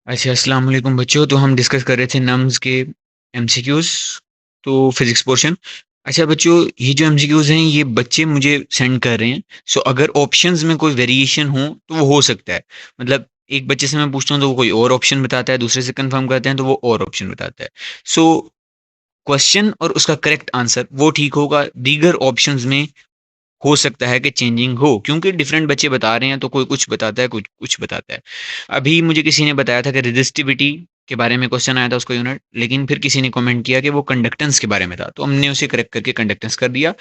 अच्छा, अस्सलाम वालेकुम बच्चों। तो हम डिस्कस कर रहे थे नम्स के एमसीक्यूज, तो फिजिक्स पोर्शन। अच्छा बच्चों, ये जो एमसीक्यूज हैं ये बच्चे मुझे सेंड कर रहे हैं। सो अगर ऑप्शंस में कोई वेरिएशन हो तो वो हो सकता है। मतलब एक बच्चे से मैं पूछता हूँ तो वो कोई और ऑप्शन बताता है, दूसरे से कंफर्म करते हैं तो वो और ऑप्शन बताता है। सो क्वेश्चन और उसका करेक्ट आंसर वो ठीक होगा, दीगर ऑप्शंस में हो सकता है कि चेंजिंग हो, क्योंकि डिफरेंट बच्चे बता रहे हैं तो कोई कुछ बताता है, कुछ कुछ बताता है। अभी मुझे किसी ने बताया था कि रेजिस्टिविटी के बारे में क्वेश्चन आया था उसका यूनिट, लेकिन फिर किसी ने कमेंट किया कि वो कंडक्टेंस के बारे में था, तो हमने उसे करेक्ट करके कंडक्टेंस कर दिया।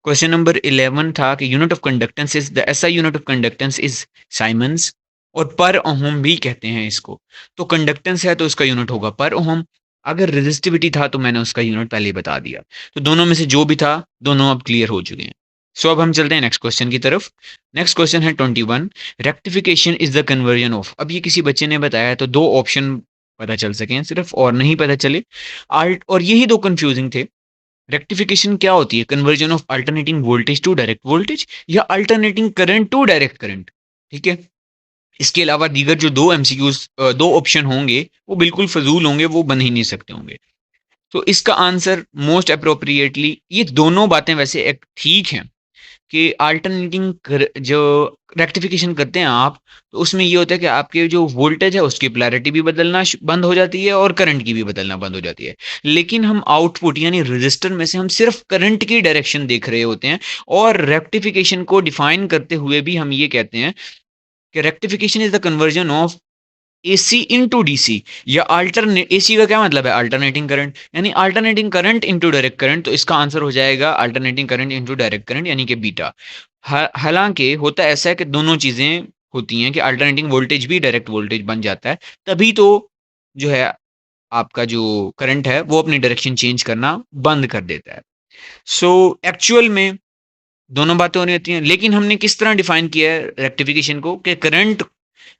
क्वेश्चन नंबर 11 था कि unit of conductance is the ऐसा unit of conductance is siemens, और पर ओहम भी कहते हैं इसको। तो कंडक्टेंस है तो इसका यूनिट होगा पर ओहम। अगर रेजिस्टिविटी था तो मैंने उसका यूनिट पहले ही बता दिया। तो दोनों में से जो भी था, दोनों अब क्लियर हो चुके हैं। सो अब हम चलते हैं नेक्स्ट क्वेश्चन की तरफ। नेक्स्ट क्वेश्चन है 21। Rectification is the conversion of. अब ये किसी बच्चे ने बताया है तो दो ऑप्शन पता चल सके हैं सिर्फ, और नहीं पता चले आल्ट, और यही दो कंफ्यूजिंग थे। रेक्टिफिकेशन क्या होती है? Conversion of alternating voltage to direct voltage, या alternating current to direct current. ठीक है। इसके अलावा दीगर जो दो एमसीक्यूज, दो ऑप्शन होंगे, वो बिल्कुल फजूल होंगे, वो बन ही नहीं सकते होंगे। तो इसका आंसर मोस्ट अप्रोप्रिएटली, ये दोनों बातें वैसे एक ठीक हैं कि जो रेक्टिफिकेशन करते हैं आप, तो उसमें ये होता है कि आपके जो वोल्टेज है उसकी पोलैरिटी भी बदलना बंद हो जाती है और करंट की भी बदलना बंद हो जाती है। लेकिन हम आउटपुट यानी रजिस्टर में से हम सिर्फ करंट की डायरेक्शन देख रहे होते हैं। और रेक्टिफिकेशन को डिफाइन करते हुए भी हम ये कहते हैं कि rectification is the conversion of AC into DC, या अल्टरनेट। एसी का क्या मतलब है? अल्टरनेटिंग करंट, यानी alternating current into direct current. तो इसका आंसर हो जाएगा alternating current into direct current, यानी कि बीटा। हालांकि होता ऐसा है कि दोनों चीजें होती हैं कि अल्टरनेटिंग वोल्टेज भी डायरेक्ट वोल्टेज बन जाता है, तभी तो जो है आपका जो करंट है वो अपनी डायरेक्शन चेंज करना बंद कर देता है। सो एक्चुअल में दोनों बातें होनी होती हैं, लेकिन हमने किस तरह डिफाइन किया है रेक्टिफिकेशन को कि करंट,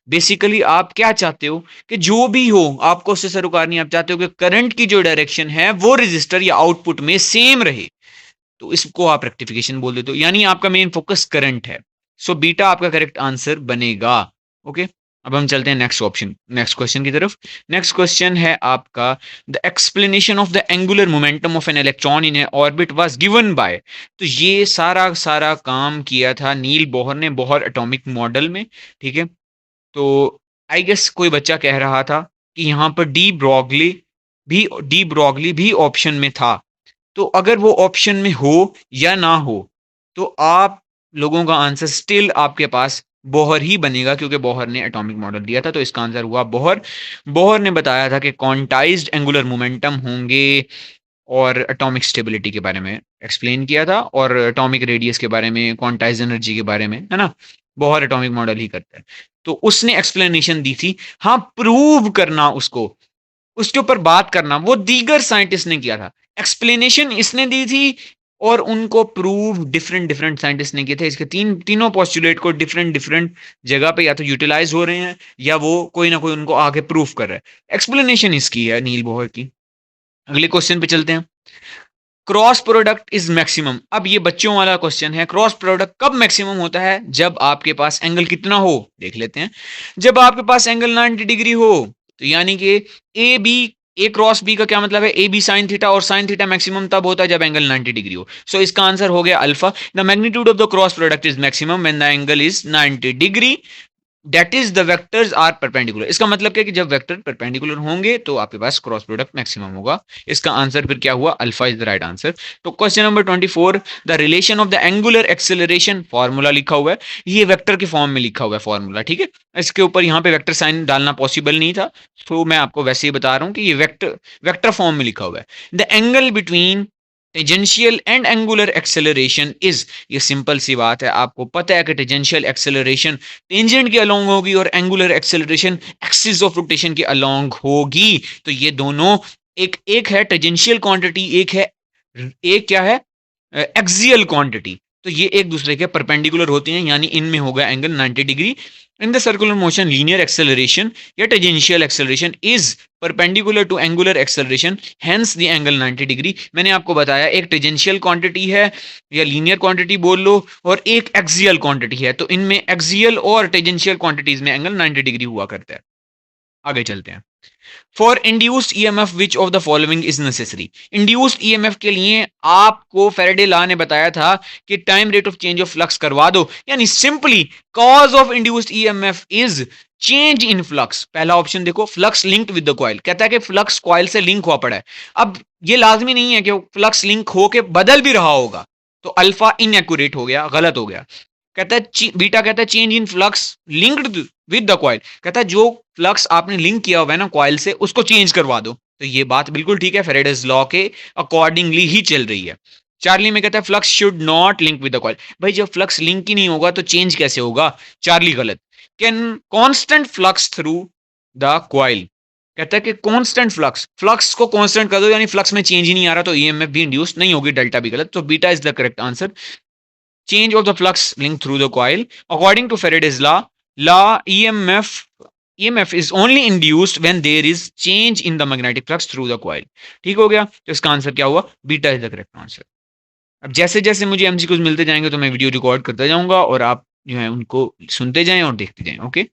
बेसिकली आप क्या चाहते हो कि जो भी हो आपको उससे सरोकार नहीं, आप चाहते हो कि करंट की जो डायरेक्शन है वो रजिस्टर या आउटपुट में सेम रहे। तो इसको आप रेक्टिफिकेशन बोल देते हो, यानी आपका मेन फोकस करंट है। सो बीटा आपका करेक्ट आंसर बनेगा। ओके। अब हम चलते हैं नेक्स्ट ऑप्शन, नेक्स्ट क्वेश्चन की तरफ। नेक्स्ट क्वेश्चन है आपका, the explanation of the angular momentum of an electron in A orbit was given by. तो ये सारा सारा काम किया था नील बोहर ने, बोहर एटॉमिक मॉडल में। ठीक है। तो आई गेस कोई बच्चा कह रहा था कि यहाँ पर डी ब्रॉगली भी ऑप्शन में था। तो अगर वो ऑप्शन में हो या ना हो, तो आप लोगों का आंसर स्टिल आपके पास बोहर ही बनेगा, क्योंकि बोहर ने एटॉमिक मॉडल दिया था, तो इसका आंसर हुआ बोहर। बोहर ने बताया था कि क्वांटाइज्ड एंगुलर मोमेंटम होंगे, और एटॉमिक स्टेबिलिटी के बारे में एक्सप्लेन किया था, और एटॉमिक रेडियस के बारे में, क्वांटाइज एनर्जी के बारे में, है ना। बोहर एटॉमिक मॉडल ही करता है। तो उसने एक्सप्लेनेशन दी थी। हाँ, प्रूव करना उसको, उसके ऊपर बात करना वो दीगर साइंटिस्ट ने किया था। एक्सप्लेनेशन इसने दी थी, और उनको प्रूव डिफरेंट डिफरेंट साइंटिस्ट ने किए थे। इसके तीनों पोस्टुलेट को डिफरेंट डिफरेंट जगह पे या तो यूटिलाइज हो रहे हैं, या वो कोई ना कोई उनको आगे प्रूफ कर रहा है। एक्सप्लेनेशन इसकी है नील बोहर की। अगले क्वेश्चन पे चलते हैं। Cross product is maximum. अब ये बच्चों वाला क्वेश्चन है। क्रॉस प्रोडक्ट कब मैक्सिमम होता है? जब आपके पास एंगल कितना हो, देख लेते हैं। जब आपके पास एंगल 90 डिग्री हो, तो यानी कि A B, A cross B का क्या मतलब है? ए बी साइन थीटा, और साइन थीटा मैक्सिमम तब होता है जब एंगल 90 डिग्री हो। सो इसका आंसर हो गया alpha. The magnitude of the cross product is maximum when the angle is 90 degree, that is the vectors are perpendicular. इसका मतलब क्या कि जब वेक्टर परपेंडिकुलर होंगे तो आपके पास क्रॉस प्रोडक्ट मैक्सिमम होगा। इसका आंसर फिर क्या हुआ? Alpha is the right answer. तो question number 24, the relation of the angular acceleration, formula लिखा हुआ है, ये वेक्टर के फॉर्म में लिखा हुआ है फॉर्मूला। ठीक है। इसके ऊपर यहाँ पे वेक्टर साइन डालना पॉसिबल नहीं था, तो मैं आपको वैसे ही बता रहा हूँ कि ये वेक्टर वेक्टर फॉर्म में लिखा हुआ है। The angle between tangential and angular acceleration is, ये सिंपल सी बात है, आपको पता है कि टेंजेंशियल एक्सेलरेशन टेंजेंट के अलोंग होगी, और angular acceleration axis of rotation के अलोंग होगी। तो ये दोनों, एक एक है टेंजेंशियल क्वांटिटी, एक क्या है? Axial quantity. तो ये एक दूसरे के परपेंडिकुलर होती हैं, यानी इनमें होगा angle 90 degree. In the circular motion linear acceleration या tangential acceleration is perpendicular to angular acceleration, hence the angle 90 degree. मैंने आपको बताया एक टेंजेंशियल क्वांटिटी है, या लीनियर क्वांटिटी बोल लो, और एक एक्सियल क्वांटिटी है। तो इनमें एक्सियल और टेंजेंशियल क्वांटिटीज में एंगल 90 डिग्री हुआ करता है। आगे चलते हैं। For induced EMF which of the following is necessary. Induced EMF के लिए आपको फेरेडे लॉ ने बताया था कि time rate of change of flux करवा दो, यानी simply cause of induced EMF is change in flux. पहला ऑप्शन देखो, flux linked with the coil, कहता है कि फ्लक्स कॉइल से लिंक हुआ पड़ा है। अब ये लाजमी नहीं है कि फ्लक्स लिंक होके बदल भी रहा होगा, तो अल्फा इनएक्यूरेट हो गया, गलत हो गया। कहता है बीटा कहता है change in flux linked with the coil, कहता है जो फ्लक्स आपने लिंक किया हुआ है ना कॉइल से, उसको चेंज करवा दो। तो ये बात बिल्कुल ठीक है, फेरेडेज लॉ के अकॉर्डिंगली ही चल रही है। चार्ली में कहता है flux should not link with the coil. भाई जब फ्लक्स लिंक ही नहीं होगा तो चेंज कैसे होगा? चार्ली गलत। Can constant flux through the coil, कहता है कि कांस्टेंट फ्लक्स, फ्लक्स को कांस्टेंट कर दो यानी फ्लक्स में चेंज ही नहीं आ रहा, तो ईएमएफ भी इंड्यूस नहीं होगी, डेल्टा भी गलत। तो beta is the correct answer. Change of the flux linked through the coil. According to Faraday's law EMF is only induced when there is change in the magnetic flux through the coil. ठीक हो गया, तो इसका answer क्या हुआ? Beta is the correct answer. अब जैसे जैसे मुझे एमसीक्यूज मिलते जाएंगे तो मैं वीडियो रिकॉर्ड करता जाऊंगा और आप जो है उनको सुनते जाएं और देखते जाएं। ओके।